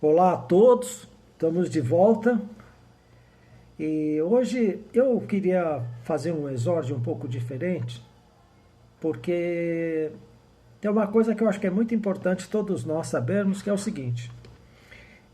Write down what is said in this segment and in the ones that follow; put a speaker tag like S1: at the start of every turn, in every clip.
S1: Olá a todos, estamos de volta e hoje eu queria fazer um exórdio um pouco diferente, porque tem uma coisa que eu acho que é muito importante todos nós sabermos, que é o seguinte: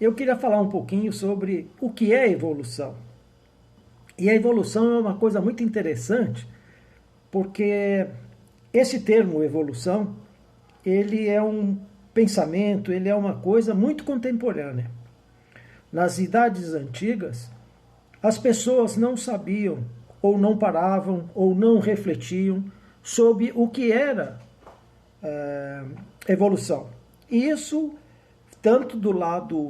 S1: eu queria falar um pouquinho sobre o que é evolução. E a evolução é uma coisa muito interessante, porque esse termo evolução, ele é um pensamento, ele é uma coisa muito contemporânea. Nas idades antigas, as pessoas não sabiam, ou não paravam, ou não refletiam sobre o que era evolução. E isso tanto do lado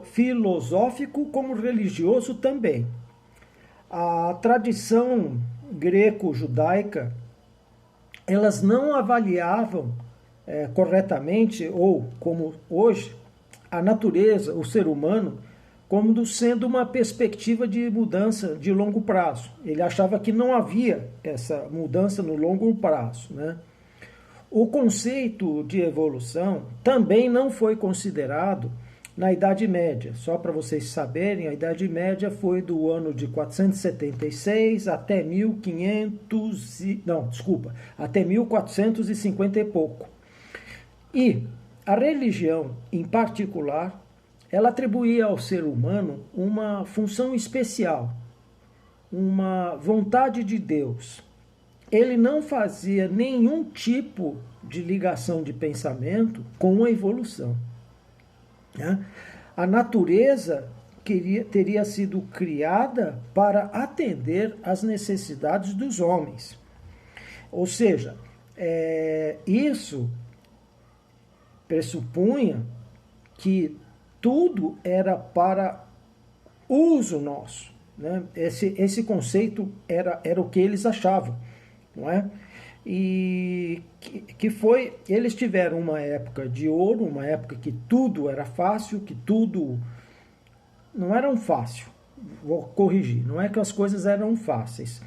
S1: filosófico como religioso também. A tradição greco-judaica, elas não avaliavam corretamente, ou como hoje, a natureza, o ser humano, como sendo uma perspectiva de mudança de longo prazo. Ele achava que não havia essa mudança no longo prazo, né? O conceito de evolução também não foi considerado na Idade Média. Só para vocês saberem, a Idade Média foi do ano de 476 até 1500 não, desculpa, até 1450 e pouco. E a religião, em particular, ela atribuía ao ser humano uma função especial, uma vontade de Deus. Ele não fazia nenhum tipo de ligação de pensamento com a evolução, né? A natureza teria sido criada para atender às necessidades dos homens. Ou seja, isso pressupunha que tudo era para uso nosso, né? Esse conceito era o que eles achavam, não é? E que foi, eles tiveram uma época de ouro, uma época que tudo era fácil, que tudo não era fácil. Vou corrigir, não é que as coisas eram fáceis,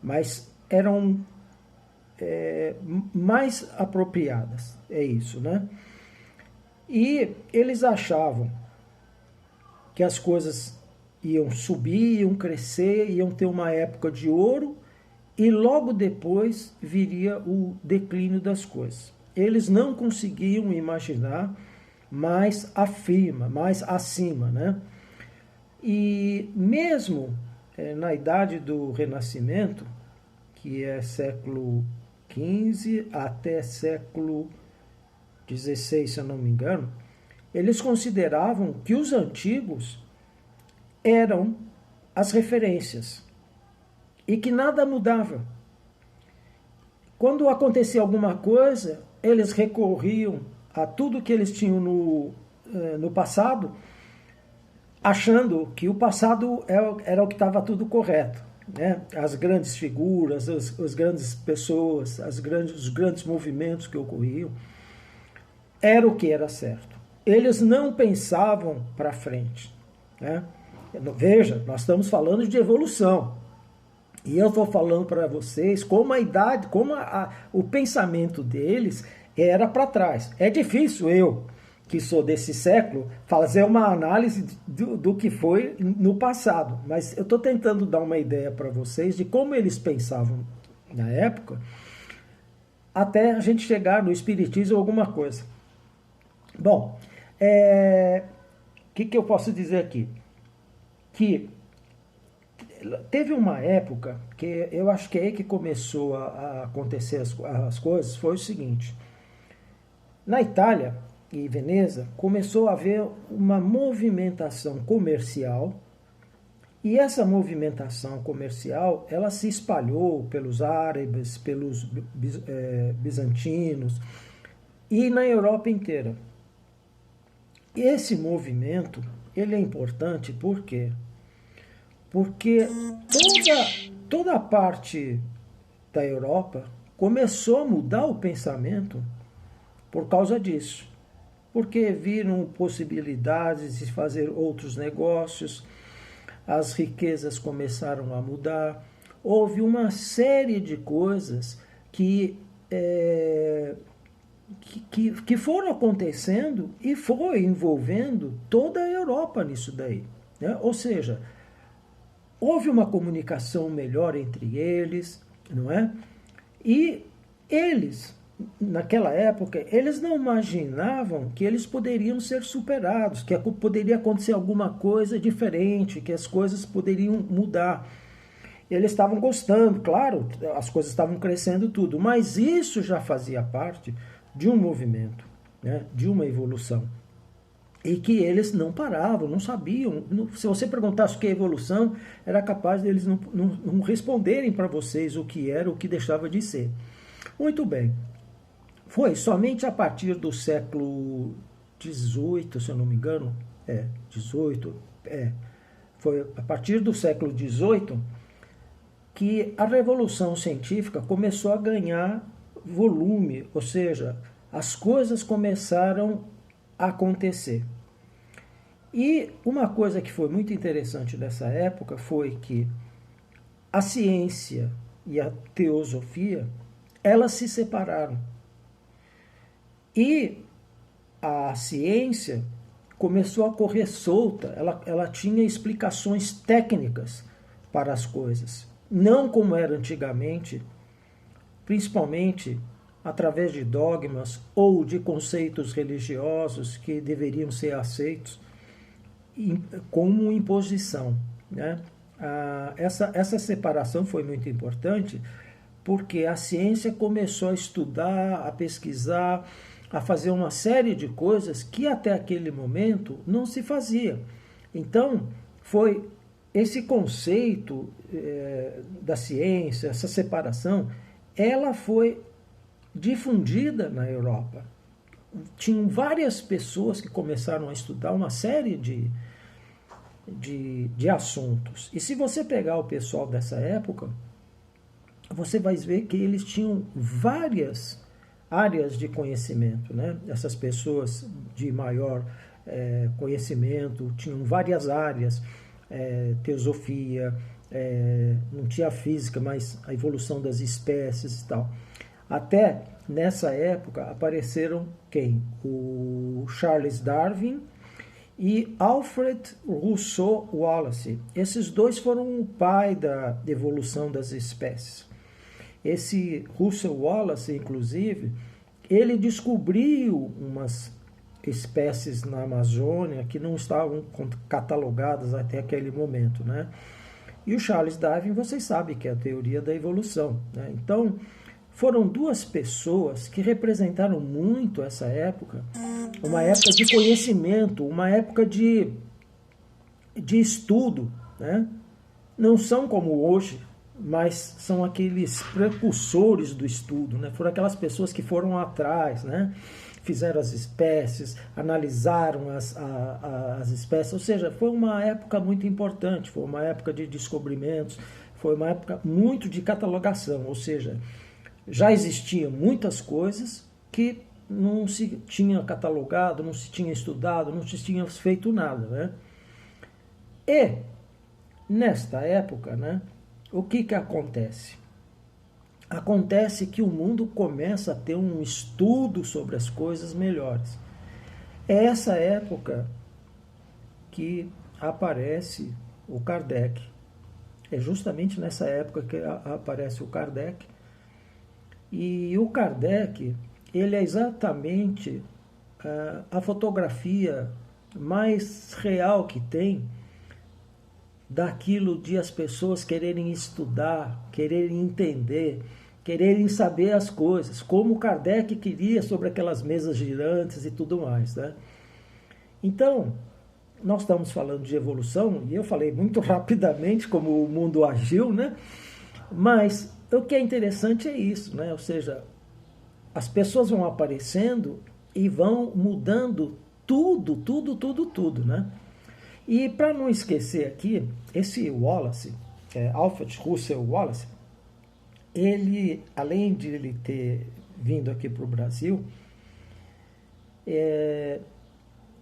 S1: mas eram mais apropriadas, é isso, né? E eles achavam que as coisas iam subir, iam crescer, iam ter uma época de ouro e logo depois viria o declínio das coisas. Eles não conseguiam imaginar mais mais acima, né? E mesmo na idade do Renascimento, que é século XV até século XVI, se eu não me engano, eles consideravam que os antigos eram as referências e que nada mudava. Quando acontecia alguma coisa, eles recorriam a tudo que eles tinham no passado, achando que o passado era o que estava tudo correto, né? As grandes figuras, as grandes pessoas, os grandes movimentos que ocorriam, era o que era certo. Eles não pensavam para frente, né? Veja, nós estamos falando de evolução. E eu estou falando para vocês como a idade, o pensamento deles era para trás. É difícil eu, que sou desse século, fazer uma análise do que foi no passado. Mas eu estou tentando dar uma ideia para vocês de como eles pensavam na época, até a gente chegar no espiritismo ou alguma coisa. Bom, que eu posso dizer aqui? Que teve uma época que eu acho que é aí que começou a acontecer as coisas, foi o seguinte: na Itália e Veneza começou a haver uma movimentação comercial, e essa movimentação comercial ela se espalhou pelos árabes, pelos bizantinos e na Europa inteira. Esse movimento ele é importante por quê? Porque toda a parte da Europa começou a mudar o pensamento por causa disso. Porque viram possibilidades de fazer outros negócios, as riquezas começaram a mudar, houve uma série de coisas que que foram acontecendo e foi envolvendo toda a Europa nisso daí, né? Ou seja, houve uma comunicação melhor entre eles, não é? E eles, naquela época, eles não imaginavam que eles poderiam ser superados, que poderia acontecer alguma coisa diferente, que as coisas poderiam mudar. Eles estavam gostando, claro, as coisas estavam crescendo tudo, mas isso já fazia parte de um movimento, né, de uma evolução. E que eles não paravam, não sabiam. Se você perguntasse o que é evolução, era capaz deles não responderem para vocês o que era, o que deixava de ser. Muito bem. Foi somente a partir do século XVIII, se eu não me engano, XVIII, foi a partir do século XVIII que a revolução científica começou a ganhar volume, ou seja, as coisas começaram a acontecer. E uma coisa que foi muito interessante nessa época foi que a ciência e a teosofia, elas se separaram. E a ciência começou a correr solta, ela tinha explicações técnicas para as coisas, não como era antigamente, principalmente através de dogmas ou de conceitos religiosos que deveriam ser aceitos como imposição, né? Essa separação foi muito importante porque a ciência começou a estudar, a pesquisar, a fazer uma série de coisas que até aquele momento não se fazia. Então, foi esse conceito da ciência, essa separação, ela foi difundida na Europa. Tinham várias pessoas que começaram a estudar uma série de assuntos. E se você pegar o pessoal dessa época, você vai ver que eles tinham várias áreas de conhecimento, né? Essas pessoas de maior conhecimento tinham várias áreas, teosofia, não tinha física, mas a evolução das espécies e tal. Até nessa época apareceram quem? O Charles Darwin e Alfred Russel Wallace. Esses dois foram o pai da evolução das espécies. Esse Russel Wallace, inclusive, ele descobriu umas espécies na Amazônia que não estavam catalogadas até aquele momento, né? E o Charles Darwin, vocês sabem que é a teoria da evolução, né? Então, foram duas pessoas que representaram muito essa época, uma época de conhecimento, uma época de estudo, né? Não são como hoje, mas são aqueles precursores do estudo, né? Foram aquelas pessoas que foram atrás, né? Fizeram as espécies, analisaram as espécies, ou seja, foi uma época muito importante, foi uma época de descobrimentos, foi uma época muito de catalogação, ou seja, já existiam muitas coisas que não se tinha catalogado, não se tinha estudado, não se tinha feito nada, né? E, nesta época, né, o que acontece? Acontece que o mundo começa a ter um estudo sobre as coisas melhores. É essa época que aparece o Kardec. É justamente nessa época que aparece o Kardec. E o Kardec, ele é exatamente a fotografia mais real que tem daquilo de as pessoas quererem estudar, quererem entender, quererem saber as coisas, como Kardec queria sobre aquelas mesas girantes e tudo mais, né? Então, nós estamos falando de evolução, e eu falei muito rapidamente como o mundo agiu, né? Mas o que é interessante é isso, né? Ou seja, as pessoas vão aparecendo e vão mudando tudo, né? E para não esquecer aqui, esse Wallace, Alfred Russel Wallace, ele, além de ele ter vindo aqui para o Brasil,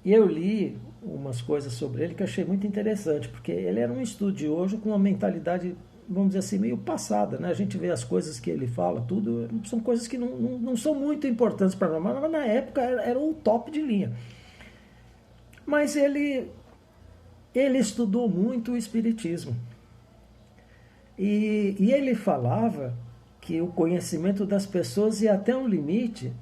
S1: eu li umas coisas sobre ele que eu achei muito interessante, porque ele era um estudioso com uma mentalidade vamos dizer assim, meio passada, né? A gente vê as coisas que ele fala, tudo, são coisas que não são muito importantes para nós, mas na época era o top de linha. Mas ele estudou muito o Espiritismo. E ele falava que o conhecimento das pessoas ia até um limite,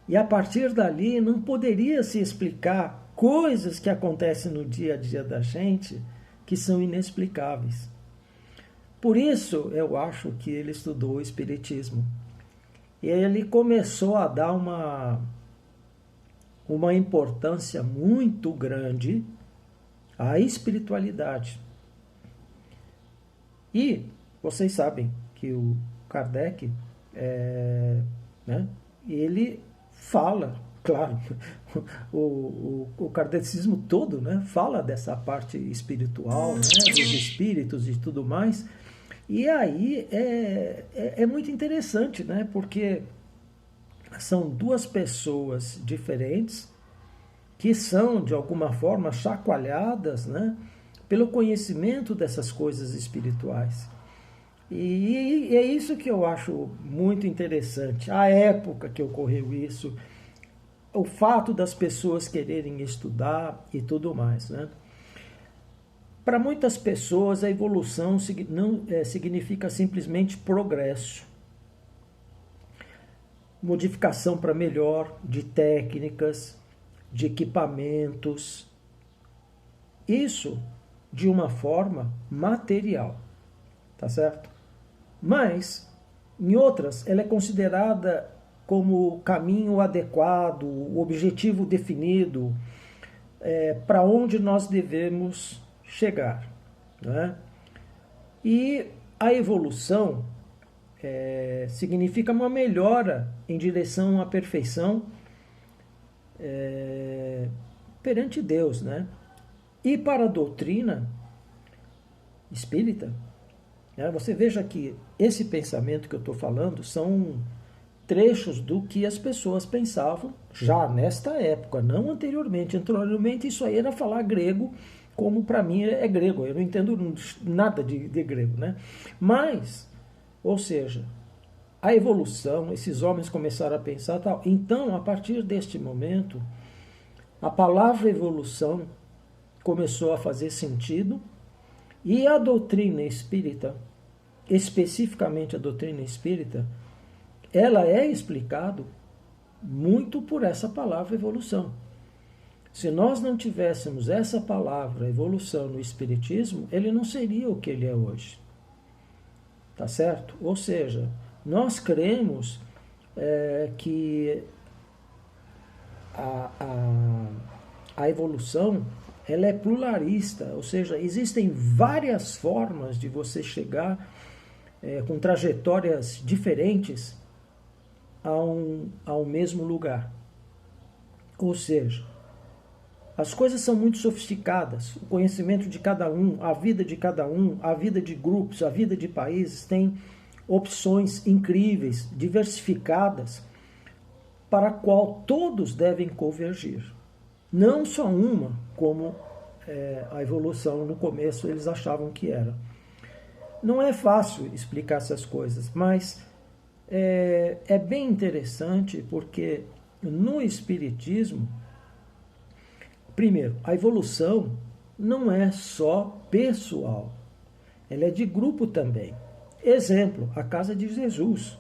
S1: e a partir dali não poderia se explicar coisas que acontecem no dia a dia da gente que são inexplicáveis. Por isso eu acho que ele estudou o Espiritismo. E ele começou a dar uma importância muito grande à espiritualidade. E vocês sabem que o Kardec, né, ele fala, claro, o kardecismo todo, né, fala dessa parte espiritual, né, dos espíritos e tudo mais. E aí é muito interessante, né, porque são duas pessoas diferentes que são, de alguma forma, chacoalhadas, né, pelo conhecimento dessas coisas espirituais. E é isso que eu acho muito interessante. A época que ocorreu isso, o fato das pessoas quererem estudar e tudo mais, né? Para muitas pessoas, a evolução não significa simplesmente progresso. Modificação para melhor de técnicas, de equipamentos. Isso de uma forma material, tá certo? Mas, em outras, ela é considerada como o caminho adequado, o objetivo definido, para onde nós devemos chegar, né? E a evolução significa uma melhora em direção à perfeição perante Deus, né? E para a doutrina espírita, né, você veja que esse pensamento que eu estou falando são trechos do que as pessoas pensavam já nesta época, não anteriormente. Anteriormente isso aí era falar grego, como para mim é grego, eu não entendo nada de grego, né? Mas, ou seja, a evolução, esses homens começaram a pensar tal. Então, a partir deste momento, a palavra evolução começou a fazer sentido, e a doutrina espírita, especificamente a doutrina espírita, ela é explicado muito por essa palavra evolução. Se nós não tivéssemos essa palavra evolução no espiritismo, ele não seria o que ele é hoje. Tá certo? Ou seja, nós cremos que a evolução ela é pluralista, ou seja, existem várias formas de você chegar com trajetórias diferentes ao mesmo lugar. Ou seja, as coisas são muito sofisticadas, o conhecimento de cada um, a vida de cada um, a vida de grupos, a vida de países tem opções incríveis, diversificadas, para a qual todos devem convergir. Não só uma, como a evolução no começo eles achavam que era. Não é fácil explicar essas coisas, mas é bem interessante porque no Espiritismo, primeiro, a evolução não é só pessoal, ela é de grupo também. Exemplo, a Casa de Jesus.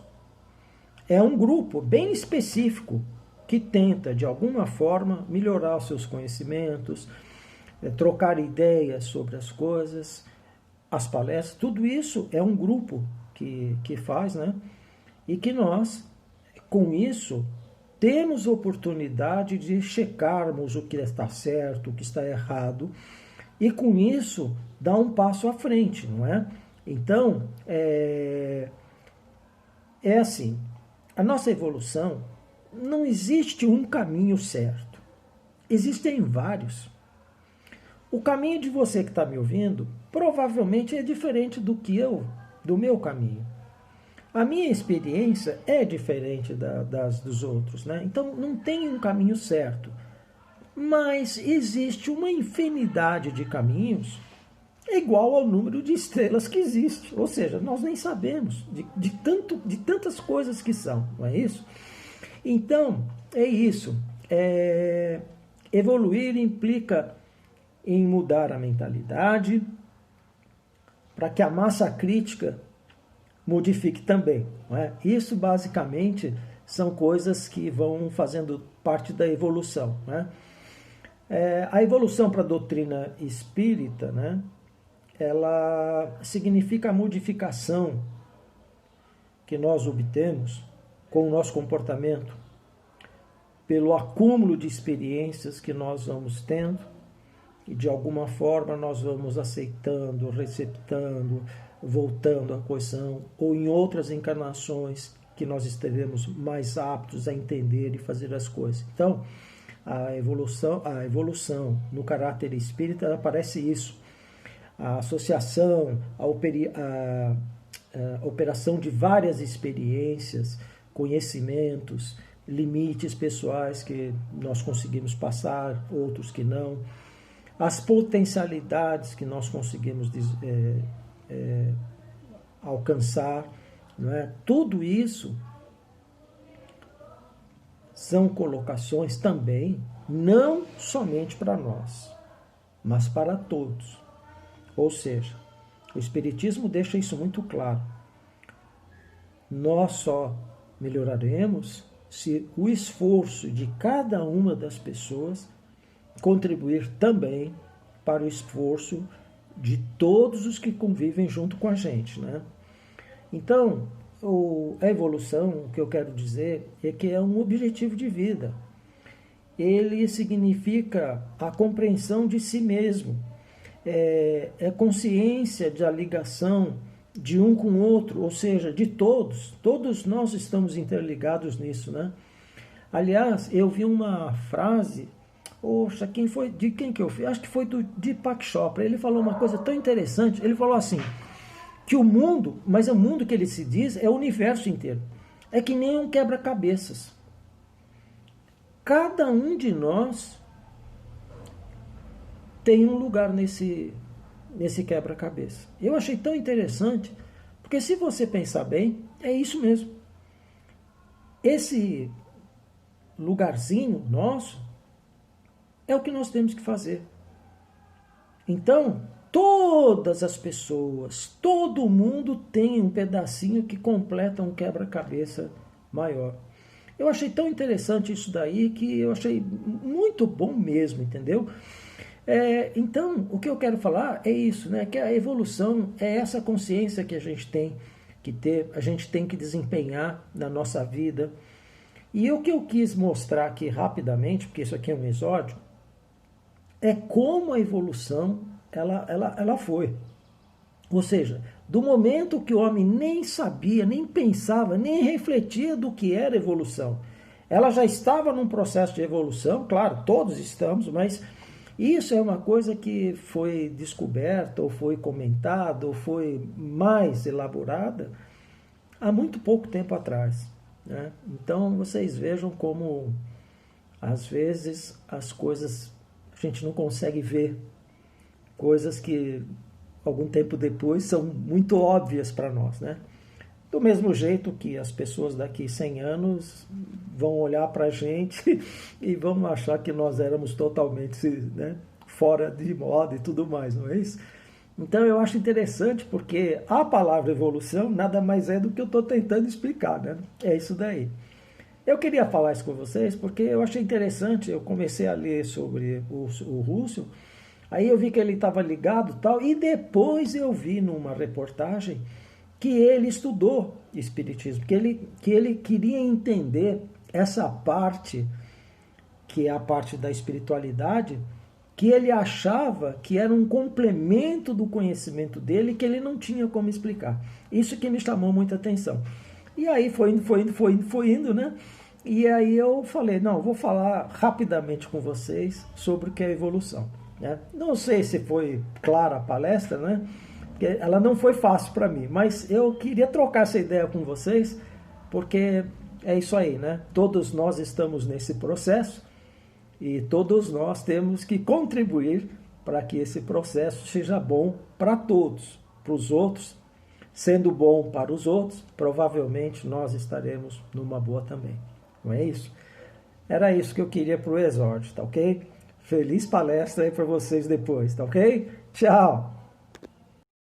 S1: É um grupo bem específico que tenta, de alguma forma, melhorar os seus conhecimentos, trocar ideias sobre as coisas, as palestras, tudo isso é um grupo que faz, né? E que nós, com isso, temos oportunidade de checarmos o que está certo, o que está errado, e com isso, dar um passo à frente, não é? Então, é assim, a nossa evolução, não existe um caminho certo. Existem vários. O caminho de você que está me ouvindo provavelmente é diferente do meu caminho. A minha experiência é diferente dos outros, né? Então não tem um caminho certo. Mas existe uma infinidade de caminhos é igual ao número de estrelas que existe. Ou seja, nós nem sabemos de tantas coisas que são, não é isso? Então, é isso. Evoluir implica em mudar a mentalidade para que a massa crítica modifique também. Não é? Isso, basicamente, são coisas que vão fazendo parte da evolução. Né? A evolução para a doutrina espírita, né? Ela significa a modificação que nós obtemos com o nosso comportamento, pelo acúmulo de experiências que nós vamos tendo, e de alguma forma nós vamos aceitando, receptando, voltando à correção, ou em outras encarnações que nós estaremos mais aptos a entender e fazer as coisas. Então, a evolução no caráter espírita aparece isso. A associação, a operação de várias experiências, conhecimentos, limites pessoais que nós conseguimos passar, outros que não, as potencialidades que nós conseguimos alcançar, não é? Tudo isso são colocações também, não somente para nós, mas para todos. Ou seja, o Espiritismo deixa isso muito claro. Nós só melhoraremos se o esforço de cada uma das pessoas contribuir também para o esforço de todos os que convivem junto com a gente, né? Então, a evolução, o que eu quero dizer é que é um objetivo de vida. Ele significa a compreensão de si mesmo, é consciência da ligação de um com o outro, ou seja, de todos. Todos nós estamos interligados nisso, né? Aliás, eu vi uma frase, poxa, de quem que eu vi? Acho que foi do Deepak Chopra. Ele falou uma coisa tão interessante. Ele falou assim, que o mundo, mas o mundo que ele se diz é o universo inteiro. É que nem um quebra-cabeças. Cada um de nós tem um lugar nesse quebra-cabeça. Eu achei tão interessante, porque se você pensar bem, é isso mesmo. Esse lugarzinho nosso é o que nós temos que fazer. Então, todas as pessoas, todo mundo tem um pedacinho que completa um quebra-cabeça maior. Eu achei tão interessante isso daí que eu achei muito bom mesmo, entendeu? Então, o que eu quero falar é isso, né? Que a evolução é essa consciência que a gente tem que ter, a gente tem que desempenhar na nossa vida. E o que eu quis mostrar aqui rapidamente, porque isso aqui é um exórdio, é como a evolução ela foi. Ou seja, do momento que o homem nem sabia, nem pensava, nem refletia do que era evolução, ela já estava num processo de evolução, claro, todos estamos, mas isso é uma coisa que foi descoberta, ou foi comentada, ou foi mais elaborada há muito pouco tempo atrás, né? Então, vocês vejam como, às vezes, as coisas, a gente não consegue ver coisas que, algum tempo depois, são muito óbvias para nós, né? Do mesmo jeito que as pessoas daqui 100 anos vão olhar para a gente e vão achar que nós éramos totalmente, né, fora de moda e tudo mais, não é isso? Então eu acho interessante porque a palavra evolução nada mais é do que eu estou tentando explicar, né? É isso daí. Eu queria falar isso com vocês porque eu achei interessante, eu comecei a ler sobre o Russell, aí eu vi que ele estava ligado e tal, e depois eu vi numa reportagem que ele estudou espiritismo, que ele queria entender essa parte, que é a parte da espiritualidade, que ele achava que era um complemento do conhecimento dele, que ele não tinha como explicar. Isso que me chamou muita atenção. E aí foi indo, né? E aí eu falei, não, vou falar rapidamente com vocês sobre o que é evolução, né? Não sei se foi clara a palestra, né? Ela não foi fácil para mim, mas eu queria trocar essa ideia com vocês, porque é isso aí, né? Todos nós estamos nesse processo e todos nós temos que contribuir para que esse processo seja bom para todos, para os outros. Sendo bom para os outros, provavelmente nós estaremos numa boa também. Não é isso? Era isso que eu queria para o exórdio, tá ok? Feliz palestra aí para vocês depois, tá ok? Tchau!